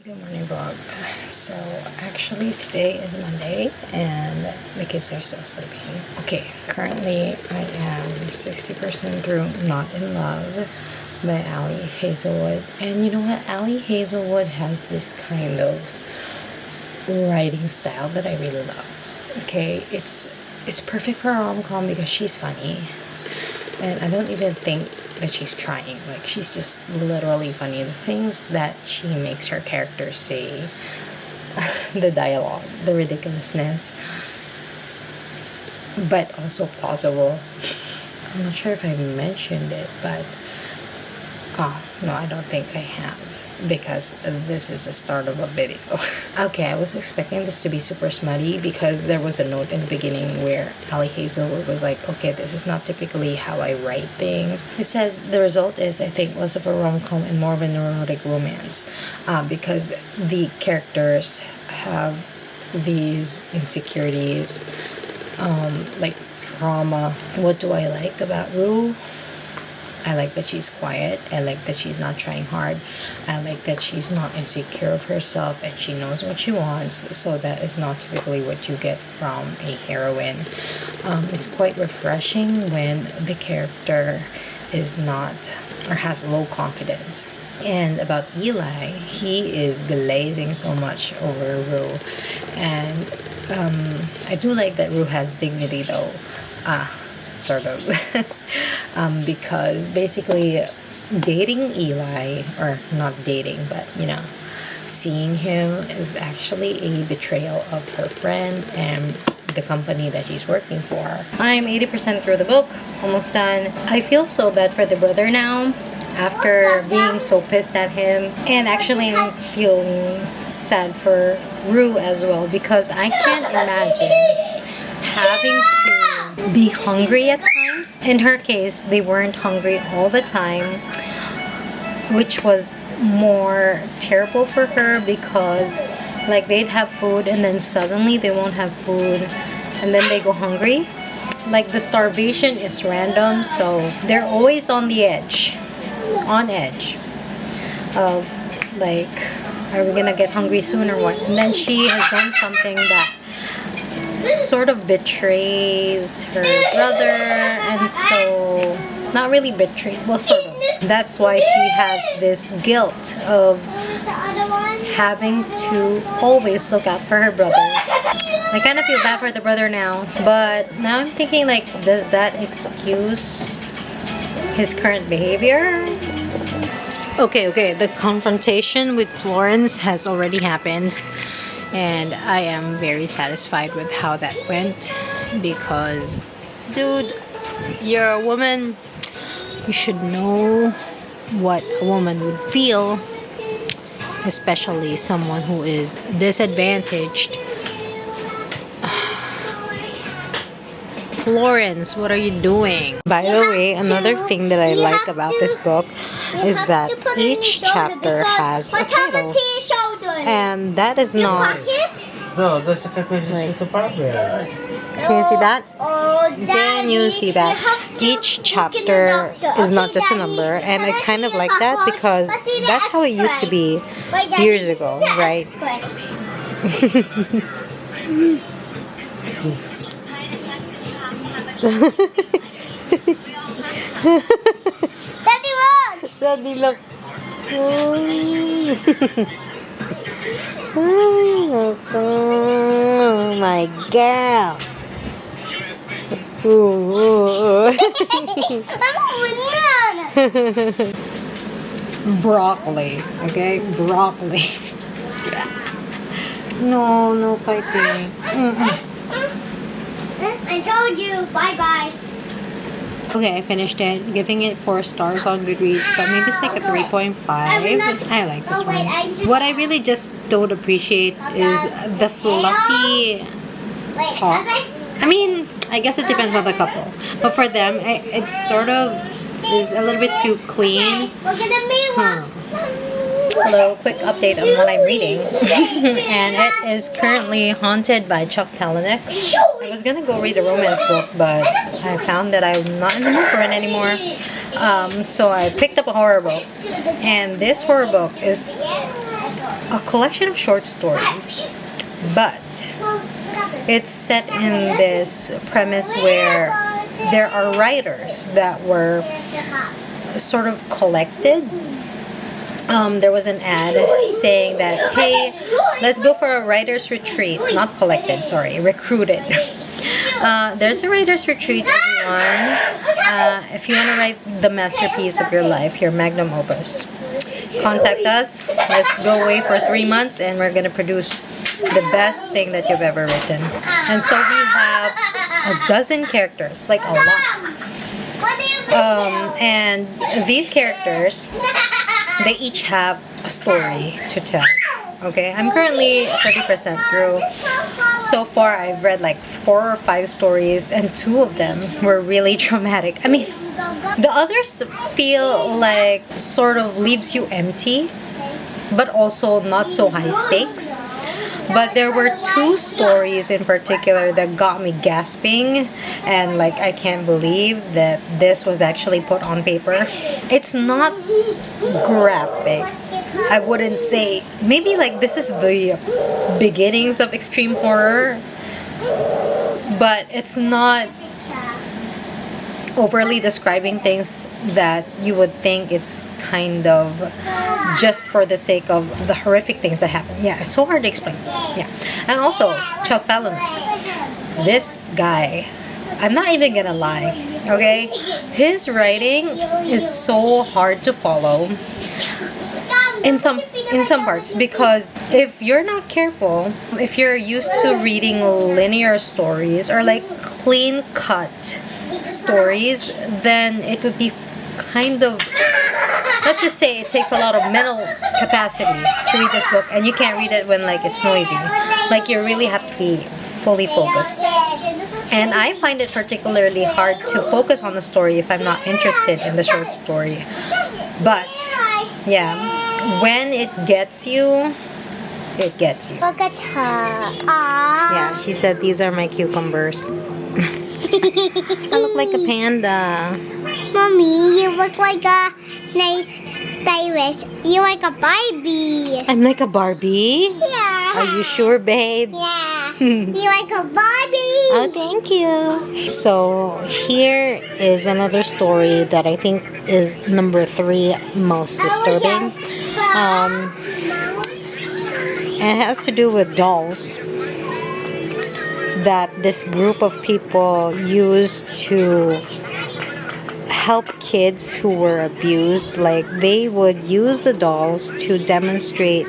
Good morning vlog. So actually today is Monday and the kids are still sleeping. Okay, currently I am 60% through Not in Love by Ali Hazelwood. And you know what? Ali Hazelwood has this kind of writing style that I really love. Okay, it's perfect for a rom-com because she's funny. And I don't even think that she's trying. Like, she's just literally funny. The things that she makes her characters say, the dialogue, the ridiculousness, but also plausible. I'm not sure if I mentioned it, but no, I don't think I have, because this is the start of a video. Okay, I was expecting this to be super smutty because there was a note in the beginning where Ali Hazelwood was like, okay, this is not typically how I write things. It says the result is, I think, less of a rom-com and more of a neurotic romance, because the characters have these insecurities, like trauma. What do I like about Rue? I like that she's quiet. I like that she's not trying hard. I like that she's not insecure of herself and she knows what she wants. So that is not typically what you get from a heroine. It's quite refreshing when the character is not or has low confidence. And about Eli, he is glazing so much over Rue. And I do like that Rue has dignity though. Sort of. Because basically dating Eli, or not dating, but you know, seeing him is actually a betrayal of her friend and the company that she's working for. I'm 80% through the book, almost done. I feel so bad for the brother now after being so pissed at him, and actually I'm feeling sad for Rue as well, because I can't imagine having to be hungry at times. In her case, they weren't hungry all the time, which was more terrible for her, because like they'd have food and then suddenly they won't have food and then they go hungry. Like the starvation is random, so they're always on the edge, of like, are we gonna get hungry soon or what? And then she has done something that sort of betrays her brother, and so not really betrayed, well, sort of. That's why she has this guilt of having to always look out for her brother. I kind of feel bad for the brother now, but now I'm thinking, like, does that excuse his current behavior? Okay, the confrontation with Florence has already happened. And I am very satisfied with how that went, because, dude, you're a woman. You should know what a woman would feel, especially someone who is disadvantaged. Florence, what are you doing? By the way, another thing that I like about this book is that each chapter has a title. And that is not... No, that's the problem. Can you see that? Can you see that? Each chapter is not just a number, and I kind of like that because that's how it used to be years ago, right? Daddy, look. Oh my god. Broccoli, okay? Broccoli. No fighting. I told you, bye-bye. Okay, I finished it, giving it 4 stars on Goodreads, but maybe it's like a 3.5. I like this one. What I really just don't appreciate is the fluffy talk. I mean, I guess it depends on the couple, but for them, it sort of is a little bit too clean. Hello, quick update on what I'm reading. And it is currently Haunted by Palahniuk. I was gonna go read a romance book, but I found that I'm not in the mood for it anymore. So I picked up a horror book. And this horror book is a collection of short stories, but it's set in this premise where there are writers that were sort of collected. There was an ad saying that, hey, let's go for a writer's retreat. Not collected, sorry, recruited. There's a writer's retreat, everyone. If you want to write the masterpiece of your life, your magnum opus, contact us. Let's go away for 3 months and we're going to produce the best thing that you've ever written. And so we have a dozen characters, like a lot. And these characters, they each have a story to tell. Okay, I'm currently 30% through. So far, I've read like 4 or 5 stories, and 2 of them were really traumatic. I mean, the others feel like sort of leaves you empty, but also not so high stakes. But there were 2 stories in particular that got me gasping, and like, I can't believe that this was actually put on paper. It's not graphic. I wouldn't say, maybe like this is the beginnings of extreme horror, but it's not overly describing things that you would think it's kind of just for the sake of the horrific things that happen. Yeah, it's so hard to explain. Yeah. And also, Chuck Palahniuk, this guy, I'm not even gonna lie, okay? His writing is so hard to follow in some parts, because if you're not careful, if you're used to reading linear stories or like clean cut stories, then it would be kind of, let's just say it takes a lot of mental capacity to read this book, and you can't read it when like it's noisy. Like, you really have to be fully focused. And I find it particularly hard to focus on the story if I'm not interested in the short story. But yeah, when it gets you, it gets you. Look at her. Yeah, she said these are my cucumbers. I look like a panda. Mommy, you look like a nice stylish. You like a Barbie. I'm like a Barbie? Yeah. Are you sure, babe? Yeah. You like a Barbie. Oh, thank you. So here is another story that I think is number 3 most disturbing. And it has to do with dolls that this group of people used to help kids who were abused. Like, they would use the dolls to demonstrate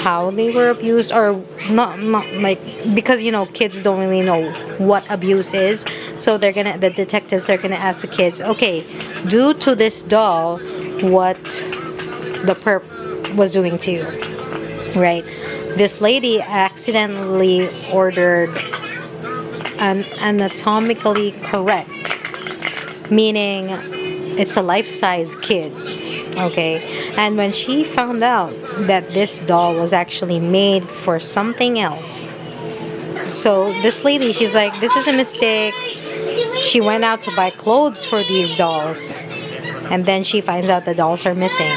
how they were abused, or not like, because you know, kids don't really know what abuse is, so the detectives are gonna ask the kids, okay, do to this doll what the perp was doing to you, right? This lady accidentally ordered an anatomically correct, meaning it's a life-size kid, okay? And when she found out that this doll was actually made for something else, so this lady, she's like, this is a mistake. She went out to buy clothes for these dolls, and then she finds out the dolls are missing.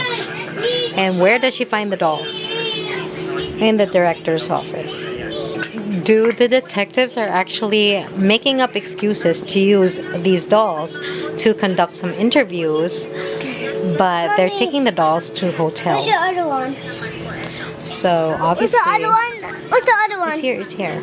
And where does she find the dolls? In the director's office. The detectives are actually making up excuses to use these dolls to conduct some interviews, but they're taking the dolls to hotels. What's the other one? So obviously, What's the other one? What's the other one? it's here.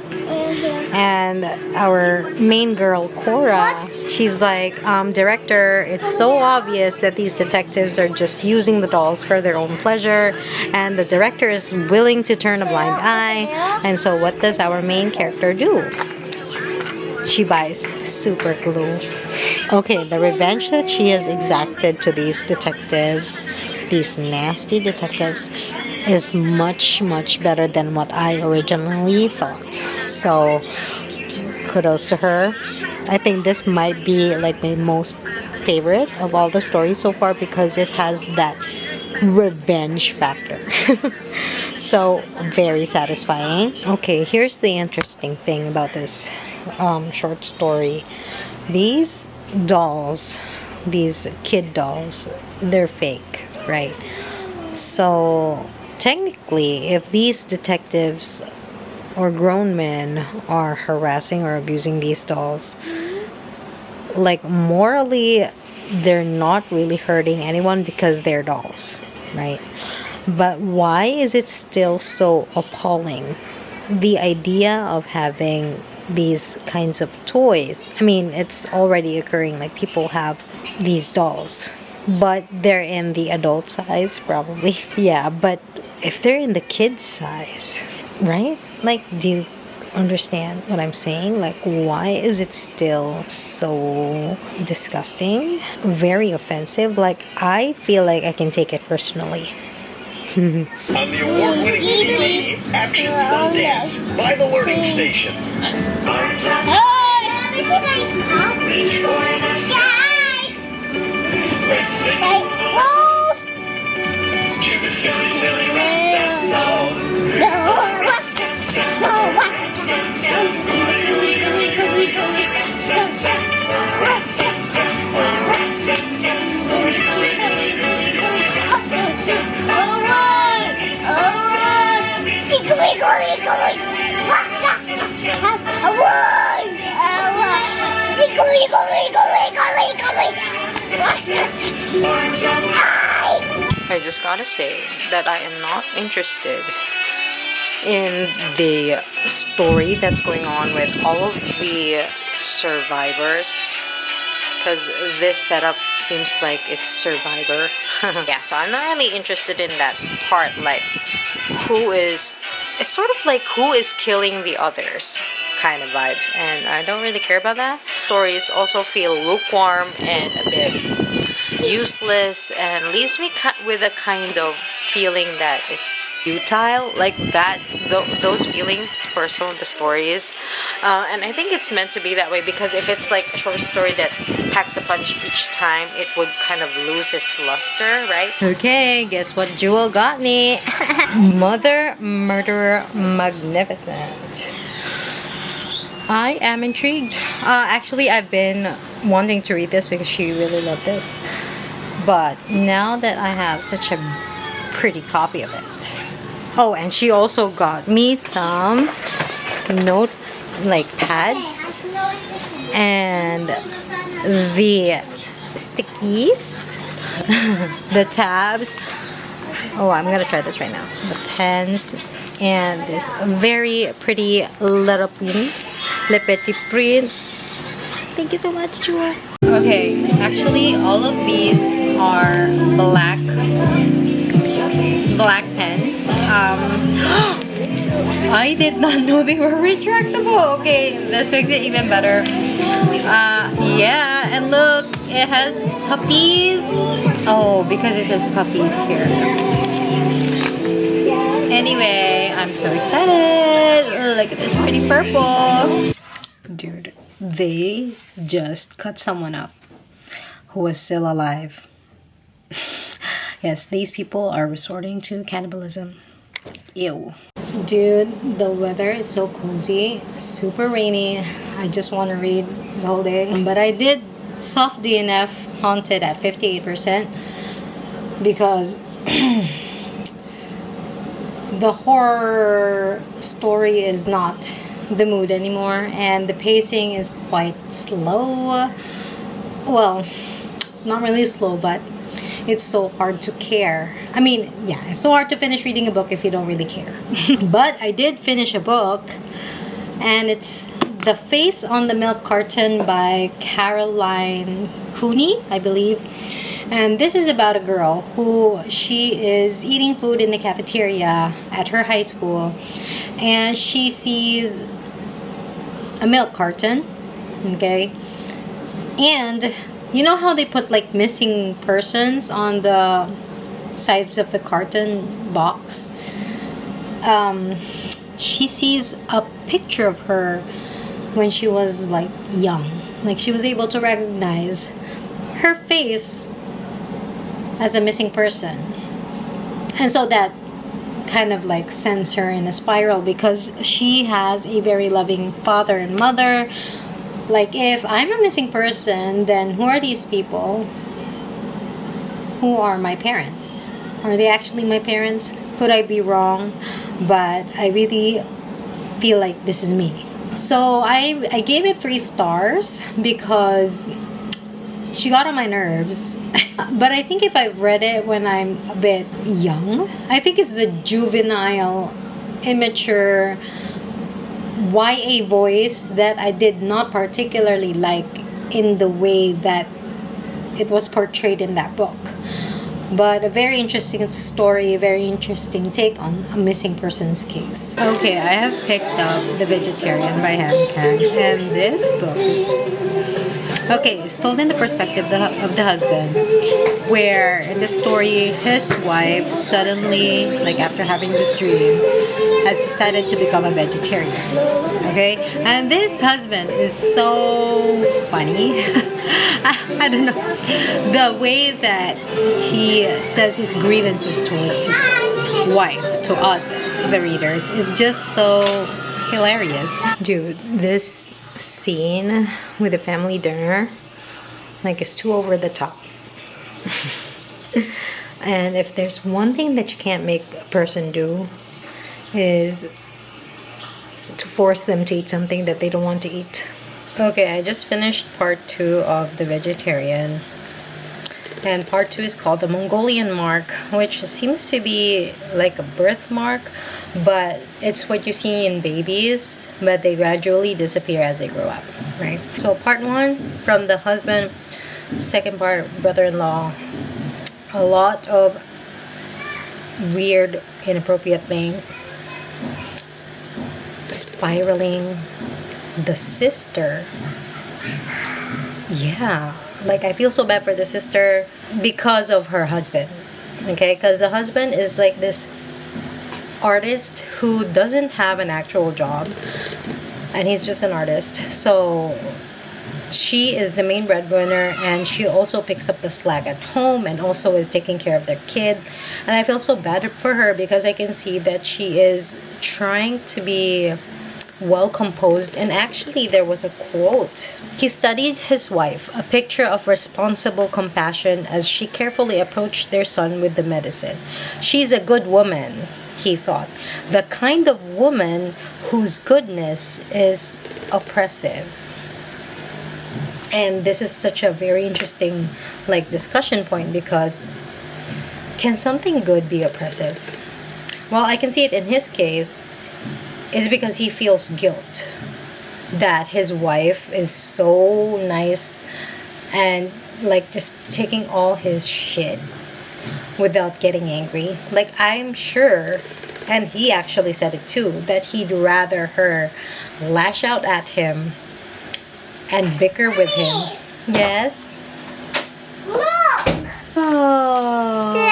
And our main girl, Cora, she's like, director, it's so obvious that these detectives are just using the dolls for their own pleasure, and the director is willing to turn a blind eye. And so what does our main character do? She buys super glue. Okay, the revenge that she has exacted to these detectives, these nasty detectives, is much, much better than what I originally thought. So kudos to her. I think this might be like my most favorite of all the stories so far, because it has that revenge factor. So very satisfying. Okay, here's the interesting thing about this short story. These dolls, these kid dolls, they're fake, right? So technically, if these detectives or grown men are harassing or abusing these dolls, like morally, they're not really hurting anyone because they're dolls, right? But why is it still so appalling? The idea of having these kinds of toys. I mean, it's already occurring. Like, people have these dolls, but they're in the adult size, probably. Yeah, but if they're in the kid size, right? Like, do you understand what I'm saying? Like, why is it still so disgusting? Very offensive. Like, I feel like I can take it personally. On the award-winning CD, Action Fun Dance by the Learning Station. Reach for the sky. Let's sing to the silly, silly rap song. I just gotta say that I am not interested in the story that's going on with all of the survivors, because this setup seems like it's Survivor. Yeah, so I'm not really interested in that part, like it's sort of like who is killing the others kind of vibes, and I don't really care about that. Stories also feel lukewarm and a bit useless, and leaves me with a kind of feeling that it's futile, like that those feelings for some of the stories, and I think it's meant to be that way, because if it's like a short story that packs a punch each time, it would kind of lose its luster, right? Okay, guess what Jewel got me? Mother Murderer Magnificent. I am intrigued. Actually, I've been wanting to read this because she really loved this, but now that I have such a pretty copy of it. Oh, and she also got me some note like pads and the stickies, the tabs. Oh, I'm gonna try this right now. The pens and this very pretty little prints, le petit prints. Thank you so much, Jewel. Okay, actually all of these are black pens. I did not know they were retractable. Okay, this makes it even better. Yeah, and look, it has puppies. Oh, because it says puppies here. Anyway, I'm so excited. Look at this pretty purple. Dude, they just cut someone up who was still alive. Yes, these people are resorting to cannibalism. Ew. Dude, the weather is so cozy, super rainy. I just want to read the whole day. But I did soft DNF Haunted at 58% because the horror story is not the mood anymore, and the pacing is quite slow. Well, not really slow, but it's so hard to care. I mean, yeah, it's so hard to finish reading a book if you don't really care. But I did finish a book, and it's The Face on the Milk Carton by Caroline Cooney, I believe. And this is about a girl who she is eating food in the cafeteria at her high school, and she sees a milk carton, okay? And you know how they put like missing persons on the sides of the carton box? She sees a picture of her when she was like young. Like she was able to recognize her face as a missing person. And so that kind of like sends her in a spiral, because she has a very loving father and mother. Like, if I'm a missing person, then who are these people? Who are my parents? Are they actually my parents? Could I be wrong? But I really feel like this is me. So I gave it 3 stars because she got on my nerves. But I think if I've read it when I'm a bit young, I think it's the juvenile, immature YA voice that I did not particularly like in the way that it was portrayed in that book. But a very interesting story, a very interesting take on a missing persons case. Okay, I have picked up The Vegetarian by Han Kang, and this book is... Okay, it's told in the perspective of the husband, where in the story, his wife suddenly, like after having this dream, has decided to become a vegetarian. Okay? And this husband is so funny. I don't know. The way that he says his grievances towards his wife, to us, the readers, is just so hilarious. Dude, this scene with the family dinner, like, it's too over the top. And if there's one thing that you can't make a person do, is to force them to eat something that they don't want to eat. Okay, I just finished part 2 of The Vegetarian, and part 2 is called The Mongolian Mark, which seems to be like a birthmark, but it's what you see in babies, but they gradually disappear as they grow up, right? So part 1 from the husband, second part brother-in-law, a lot of weird, inappropriate things, spiraling. The sister, yeah, like I feel so bad for the sister because of her husband, okay? Because the husband is like this artist who doesn't have an actual job, and he's just an artist. So she is the main breadwinner, and she also picks up the slack at home and also is taking care of their kid. And I feel so bad for her because I can see that she is trying to be well composed, and actually there was a quote. He studied his wife, a picture of responsible compassion as she carefully approached their son with the medicine. She's a good woman, he thought, the kind of woman whose goodness is oppressive. And this is such a very interesting discussion point, because can something good be oppressive? Well, I can see it in his case is because he feels guilt that his wife is so nice and just taking all his shit without getting angry. I'm sure, and he actually said it too, that he'd rather her lash out at him and bicker with him. Yes? Oh,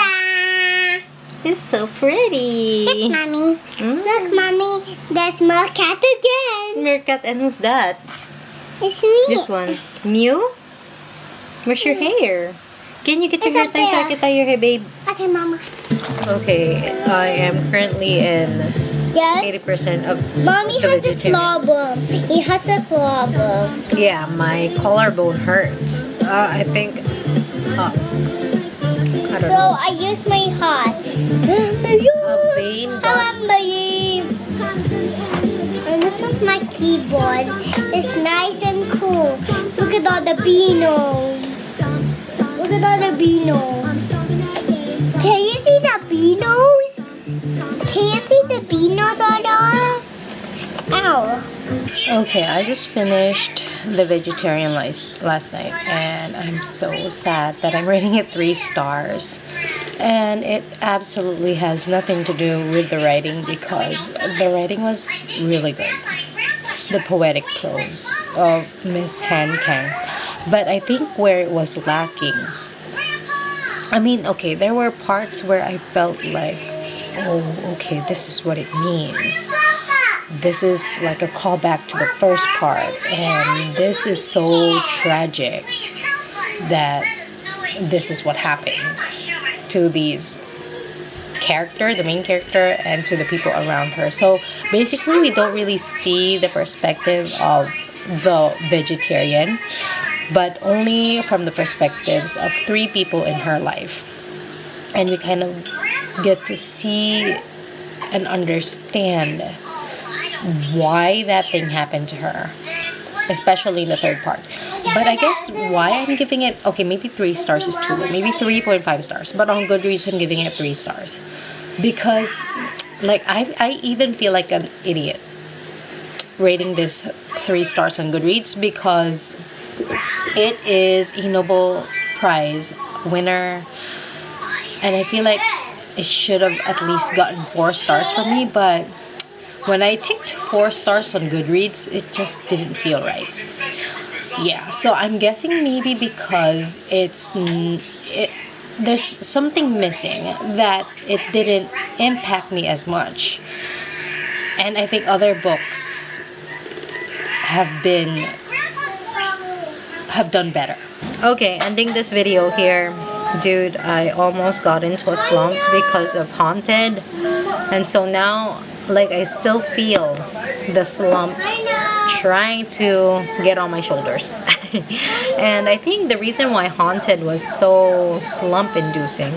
it's so pretty. Look, Mommy. Look, Mommy. There's Meerkat again. Meerkat, and who's that? It's me. This one. Mew? Where's your hair? Can you get your hair tied so I can tie your hair, babe? Okay, Mama. Okay, I am currently in Yes. 80% of Mommy the has a vegetarian. problem. He has a problem. Yeah, my collarbone hurts. I think... I don't So know. I use my heart. A vein got... And this is my keyboard. It's nice and cool. Look at all the beanos. Look at all the beanos. Can you see the beanos? Can you see the beanos on there? Ow. Okay, I just finished The Vegetarian last night, and I'm so sad that I'm rating it 3 stars. And it absolutely has nothing to do with the writing, because the writing was really good. The poetic prose of Miss Han Kang. But I think where it was lacking, I mean, okay, there were parts where I felt like, oh, okay, this is what it means. This is like a callback to the first part, and this is so tragic that this is what happened to these the main character, and to the people around her. So basically, we don't really see the perspective of the vegetarian, but only from the perspectives of 3 people in her life. And we kind of get to see and understand why that thing happened to her, especially in the third part. But I guess why I'm giving it, okay, maybe 3 stars is too low, maybe 3.5 stars, but on Goodreads I'm giving it 3 stars because like I even feel like an idiot rating this 3 stars on Goodreads because it is a Nobel Prize winner, and I feel like it should have at least gotten 4 stars for me, but when I ticked 4 stars on Goodreads, it just didn't feel right. Yeah, so I'm guessing maybe because there's something missing that it didn't impact me as much. And I think other books have done better. Okay, ending this video here. Dude, I almost got into a slump because of Haunted. And so now, like, I still feel the slump trying to get on my shoulders. And I think the reason why Haunted was so slump-inducing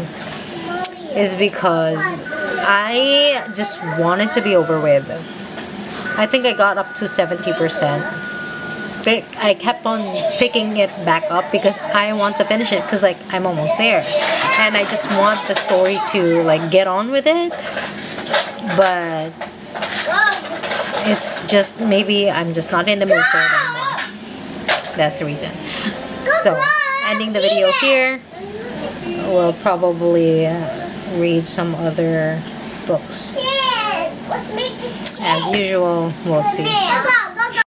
is because I just wanted to be over with. I think I got up to 70%. I kept on picking it back up because I want to finish it because like I'm almost there and I just want the story to like get on with it, but it's just maybe I'm just not in the mood for it anymore. That's the reason. So ending the video here. We'll probably read some other books as usual. We'll see.